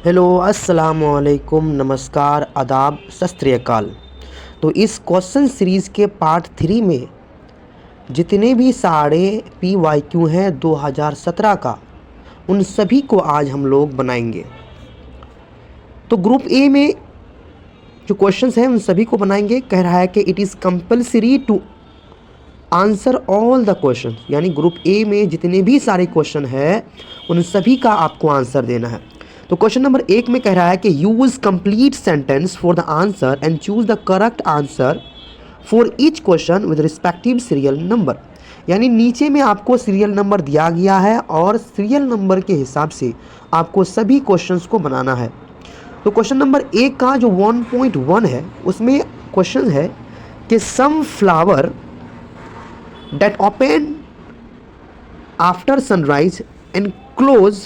Hello, अस्सलाम वालेकुम, नमस्कार, आदाब, सत श्री अकाल। तो इस क्वेश्चन सीरीज़ के पार्ट 3 में जितने भी सारे PYQ हैं 2017 का, उन सभी को आज हम लोग बनाएंगे। तो ग्रुप ए में जो क्वेश्चंस हैं उन सभी को बनाएंगे। कह रहा है कि it is compulsory to answer all the question, यानी ग्रुप ए में जितने भी सारे क्वेश्चन हैं उन सभी का आपको आंसर देना है। तो क्वेश्चन नंबर 1 में कह रहा है कि use complete sentence for the answer and choose the correct answer for each question with respective serial number. यानी नीचे में आपको सीरियल नंबर दिया गया है और सीरियल नंबर के हिसाब से आपको सभी क्वेश्चंस को बनाना है। तो क्वेश्चन नंबर 1 का जो 1.1 है उसमें क्वेश्चन है कि some flower that open after sunrise and close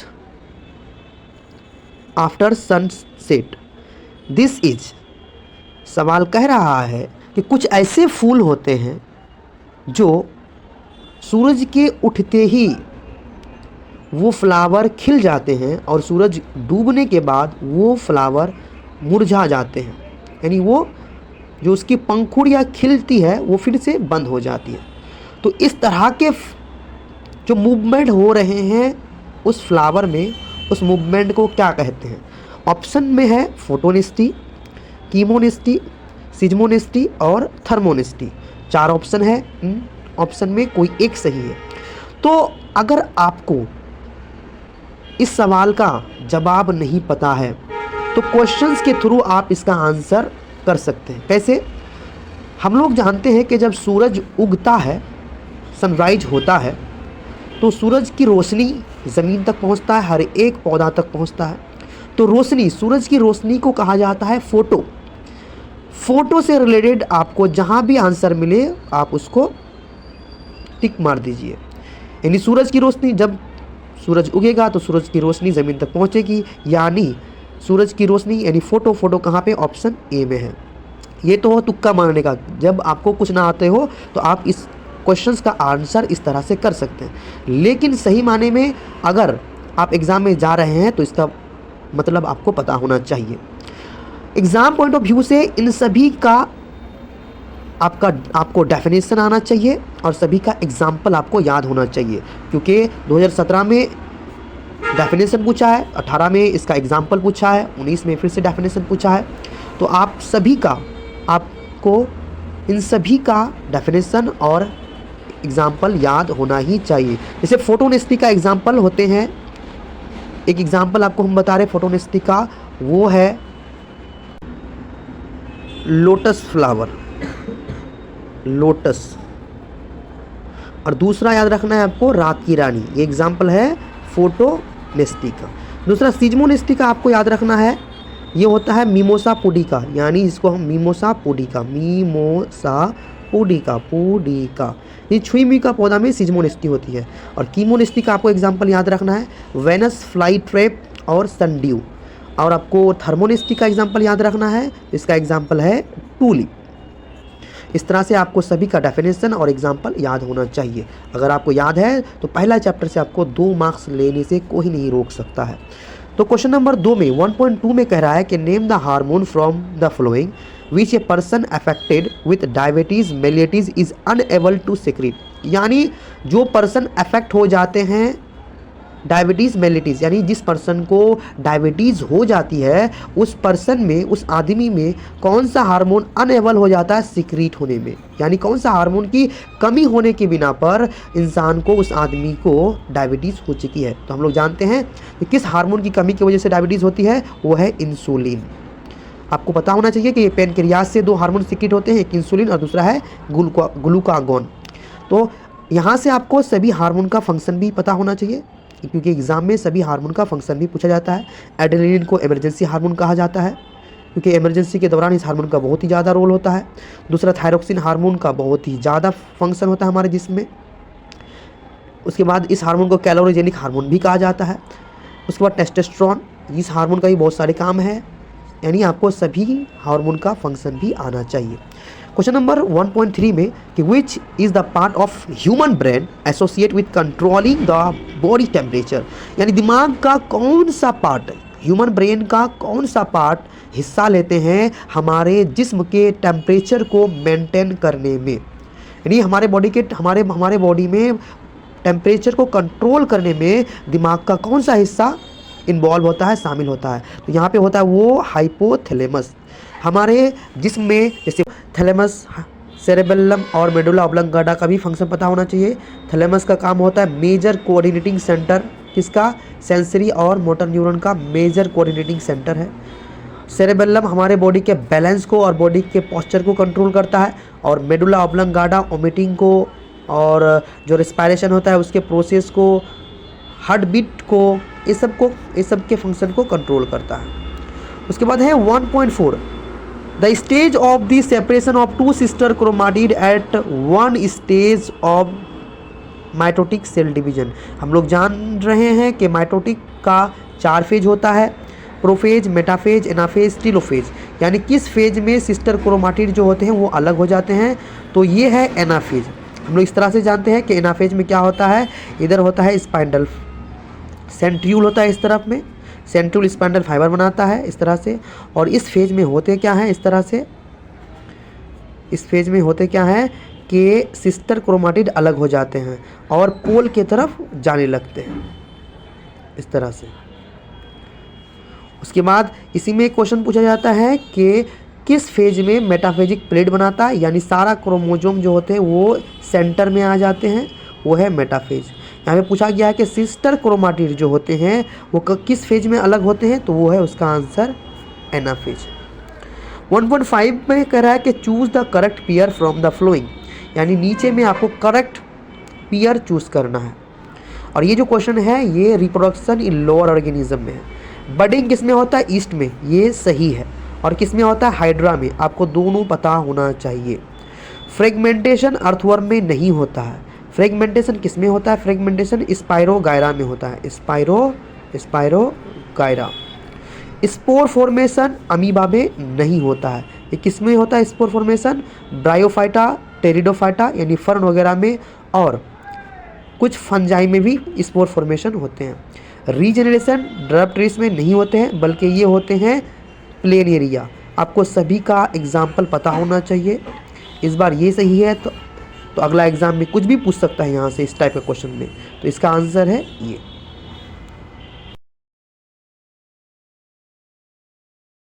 after sunset, this is। सवाल कह रहा है कि कुछ ऐसे फूल होते हैं जो सूरज के उठते ही वो फ्लावर खिल जाते हैं और सूरज डूबने के बाद वो फ्लावर मुरझा जाते हैं, यानी वो जो उसकी पंखुड़ियाँ खिलती है वो फिर से बंद हो जाती है। तो इस तरह के जो मूवमेंट हो रहे हैं उस फ्लावर में, उस मूवमेंट को क्या कहते हैं? ऑप्शन में है फोटोनिस्टी, कीमोनिस्टी, सिजमोनिस्टी और थर्मोनिस्टी। 4 ऑप्शन है, इन ऑप्शन में कोई एक सही है। तो अगर आपको इस सवाल का जवाब नहीं पता है तो क्वेश्चंस के थ्रू आप इसका आंसर कर सकते हैं। कैसे? हम लोग जानते हैं कि जब सूरज उगता है, सनराइज होता है, तो सूरज की रोशनी ज़मीन तक पहुंचता है, हर एक पौधा तक पहुंचता है। तो रोशनी, सूरज की रोशनी को कहा जाता है फोटो। फोटो से रिलेटेड आपको जहां भी आंसर मिले आप उसको टिक मार दीजिए। यानी सूरज की रोशनी, जब सूरज उगेगा तो सूरज की रोशनी ज़मीन तक पहुंचेगी, यानी सूरज की रोशनी यानी फोटो। फोटो कहाँ पे? ऑप्शन ए में है। ये तो हो तुक्का मारने का, जब आपको कुछ ना आते हो तो आप इस क्वेश्चंस का आंसर इस तरह से कर सकते हैं। लेकिन सही माने में अगर आप एग्ज़ाम में जा रहे हैं तो इसका मतलब आपको पता होना चाहिए। एग्ज़ाम पॉइंट ऑफ व्यू से इन सभी का आपको डेफिनेशन आना चाहिए और सभी का एग्जाम्पल आपको याद होना चाहिए, क्योंकि 2017 में डेफिनेशन पूछा है, 18 में इसका एग्जाम्पल पूछा है, 19 में फिर से डेफिनेशन पूछा है। तो आप सभी का, आपको इन सभी का डेफिनेशन और एग्जाम्पल याद होना ही चाहिए। जैसे फोटोनेस्टी का एग्जाम्पल होते हैं, एक एग्जाम्पल आपको हम बता रहे फोटोनेस्टी का, वो है लोटस फ्लावर, लोटस। और दूसरा याद रखना है आपको रात की रानी, ये एग्जाम्पल है फोटोनेस्टी का। दूसरा सिजमोनेस्टी का आपको याद रखना है, ये होता है मीमोसा पुडिका, यानी इसको हम मीमोसा पुडिका, मीमोसा पुडिका, पुडिका, ये छुई का पौधा में सिजमोनेस्टी होती है। और कीमोनेस्टी का आपको एग्जाम्पल याद रखना है वेनस फ्लाई ट्रैप और सनड्यू। और आपको थर्मोनेस्टी का एग्जाम्पल याद रखना है, इसका एग्जाम्पल है टूलिप। इस तरह से आपको सभी का डेफिनेशन और एग्जाम्पल याद होना चाहिए। अगर आपको याद है तो पहला चैप्टर से आपको 2 मार्क्स लेने से कोई नहीं रोक सकता है। तो क्वेश्चन नंबर 2 में 1.2 में कह रहा है कि name the hormone from the following which a person affected with diabetes mellitus is unable to secrete. यानी जो पर्सन अफेक्ट हो जाते हैं डायबिटीज़ मेलिटिस, यानी जिस पर्सन को डायबिटीज़ हो जाती है उस पर्सन में, उस आदमी में कौन सा हार्मोन अनएबल हो जाता है सिक्रीट होने में, यानी कौन सा हार्मोन की कमी होने के बिना पर इंसान को, उस आदमी को डायबिटीज़ हो चुकी है। तो हम लोग जानते हैं कि किस हार्मोन की कमी की वजह से डायबिटीज़ होती है, वो है इंसुलिन। आपको पता होना चाहिए कि ये पैनक्रियाज से 2 हार्मोन सिक्रीट होते हैं, एक इंसुलिन और दूसरा है ग्लूकागॉन। तो यहाँ से आपको सभी हार्मोन का फंक्शन भी पता होना चाहिए, क्योंकि एग्जाम में सभी हार्मोन का फंक्शन भी पूछा जाता है। एड्रेनलिन को इमरजेंसी हार्मोन कहा जाता है, क्योंकि इमरजेंसी के दौरान इस हार्मोन का बहुत ही ज़्यादा रोल होता है। दूसरा थायरोक्सिन हार्मोन का बहुत ही ज़्यादा फंक्शन होता है हमारे जिस्म में। उसके बाद इस हार्मोन को कैलोरीजेनिक हार्मोन भी कहा जाता है। उसके बाद टेस्टोस्टेरोन, इस हार्मोन का भी बहुत सारे काम है, यानी आपको सभी हार्मोन का फंक्शन भी आना चाहिए। क्वेश्चन नंबर 1.3 में कि which is the part of human brain associate with controlling the body temperature, यानी दिमाग का कौन सा पार्ट ह्यूमन ब्रेन का कौन सा पार्ट हिस्सा लेते हैं हमारे जिस्म के टेम्परेचर को मेंटेन करने में, यानी हमारे बॉडी में टेम्परेचर को कंट्रोल करने में दिमाग का कौन सा हिस्सा इन्वॉल्व होता है, शामिल होता है। तो यहाँ पे होता है वो हाइपोथैलेमस। हमारे जिस्म में जैसे थैलेमस, सेरेबेलम और मेडुला ऑब्लांगाटा का भी फंक्शन पता होना चाहिए। थैलेमस का काम होता है मेजर कोऑर्डिनेटिंग सेंटर, किसका, सेंसरी और मोटर न्यूरॉन का मेजर कोऑर्डिनेटिंग सेंटर है। सेरेबेलम हमारे बॉडी के बैलेंस को और बॉडी के पोस्चर को कंट्रोल करता है, और मेडुला ऑब्लांगाटा वोमिटिंग को और जो रेस्पिरेशन होता है उसके प्रोसेस को, हार्ट बीट को, ये सब के फंक्शन को कंट्रोल करता है। उसके बाद है 1.4 the stage of the separation of two sister chromatid at one stage of mitotic cell division. हम लोग जान रहे हैं कि माइटोटिक का 4 फेज होता है, प्रोफेज, मेटाफेज, एनाफेज, टीलोफेज। यानी किस फेज में सिस्टर क्रोमाटिड जो होते हैं वो अलग हो जाते हैं, तो ये है एनाफेज। हम लोग इस तरह से जानते हैं कि एनाफेज में क्या होता है, इधर होता है स्पाइंडल सेंट्रियूल होता है, इस तरफ में सेंट्रियूल स्पाइंडल फाइबर बनाता है इस तरह से। और इस फेज में होते क्या है, इस तरह से इस फेज में होते क्या है कि सिस्टर क्रोमाटिड अलग हो जाते हैं और पोल की तरफ जाने लगते हैं इस तरह से। उसके बाद इसी में एक क्वेश्चन पूछा जाता है कि किस फेज में मेटाफेजिक प्लेट बनाता है, यानी सारा क्रोमोजोम जो होते हैं वो सेंटर में आ जाते हैं, वो है मेटाफेज। यहाँ पे पूछा गया है कि सिस्टर क्रोमाटिड जो होते हैं वो किस फेज में अलग होते हैं, तो वो है उसका आंसर एनाफेज। 1.5 में कह रहा है कि choose the correct pair from the flowing, यानी नीचे में आपको करेक्ट पेयर चूज करना है। और ये जो क्वेश्चन है ये रिप्रोडक्शन इन लोअर ऑर्गेनिज्म में है। बडिंग किस में होता है, ईस्ट में, ये सही है। और किस में होता है, हाइड्रा में। आपको दोनों पता होना चाहिए। फ्रेगमेंटेशन अर्थवर्म में नहीं होता है। फ्रेगमेंटेशन किस में होता है, फ्रेगमेंटेशन स्पाइरोगायरा में होता है, स्पाइरोगायरा। स्पोर फॉर्मेशन अमीबा में नहीं होता है। ये किस में होता है स्पोर फॉर्मेशन, ब्रायोफाइटा, टेरिडोफाइटा यानी फर्न वगैरह में, और कुछ फंजाई में भी स्पोर फॉर्मेशन होते हैं। रीजेनरेशन ड्रब ट्रीज में नहीं होते हैं, बल्कि ये होते हैं प्लेन एरिया। आपको सभी का एग्जाम्पल पता होना चाहिए। इस बार ये सही है तो अगला एग्जाम में कुछ भी पूछ सकता है यहाँ से इस टाइप के क्वेश्चन में, तो इसका आंसर है ये।